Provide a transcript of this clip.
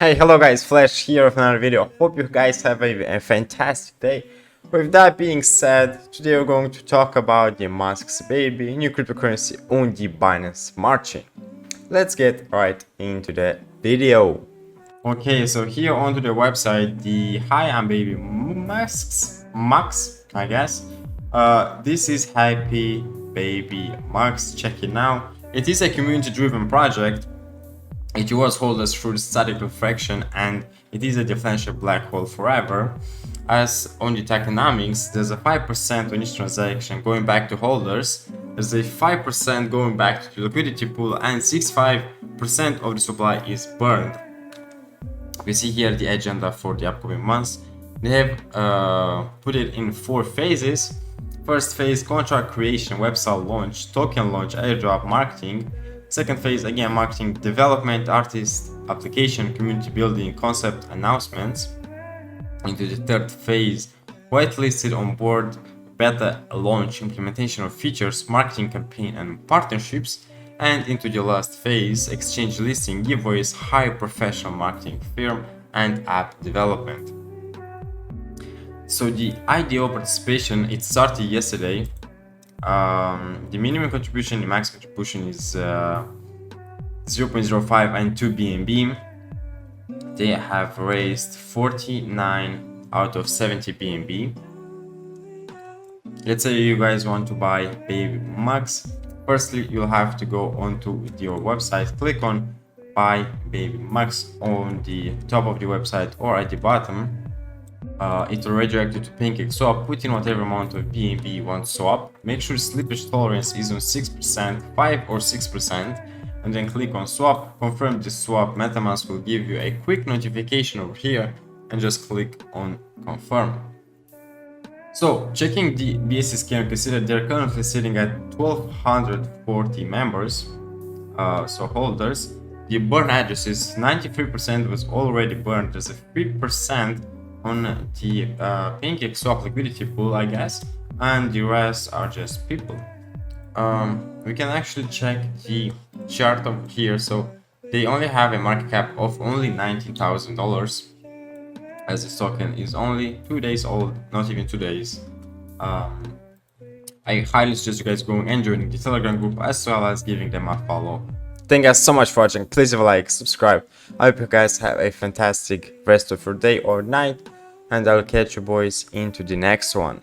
Hey, hello guys, Flash here with another video. Hope you guys have a fantastic day. With that being said, today we're going to talk about the Musk's baby, new cryptocurrency on the Binance Smart Chain. Let's get right into the video. Okay, so here onto the website, I'm BabyMuks, I guess. This is Happy Baby Muks. Check it now. It is a community-driven project. It rewards holders through the static refraction, and it is a differential black hole forever. As on the tokenomics, there's a 5% on each transaction going back to holders, there's a 5% going back to the liquidity pool, and 65% of the supply is burned. We see here the agenda for the upcoming months. They have put it in 4 phases. First phase, contract creation, website launch, token launch, airdrop, marketing. Second phase, again, marketing, development, artist, application, community building, concept announcements. Into the third phase, whitelisted on board, beta launch, implementation of features, marketing campaign and partnerships. And into the last phase, exchange listing, giveaways, high professional marketing firm, and app development. So the IDO participation, it started yesterday. The minimum contribution, the max contribution is 0.05 and 2 BNB. They have raised 49 out of 70 BNB. Let's say you guys want to buy BabyMuks. Firstly, you'll have to go onto your website, click on buy BabyMuks on the top of the website or at the bottom. It will redirect you to PancakeSwap. Put in whatever amount of BNB you want to swap. Make sure slippage tolerance is on 6%, 5 or 6%, and then click on swap. Confirm the swap. MetaMask will give you a quick notification over here, and just click on confirm. So, checking the BSC scale, you can see that they're currently sitting at 1,240 members, so holders. The burn addresses, 93% was already burned. There's a 3% on the PancakeSwap liquidity pool, I guess, and the rest are just people. We can actually check the chart over here. So they only have a market cap of only $19,000, as this token is only 2 days old, not even 2 days. I highly suggest you guys going and joining the Telegram group, as well as giving them a follow. Thank you guys so much for watching. Please leave a like, subscribe. I hope you guys have a fantastic rest of your day or night, and I'll catch you boys into the next one.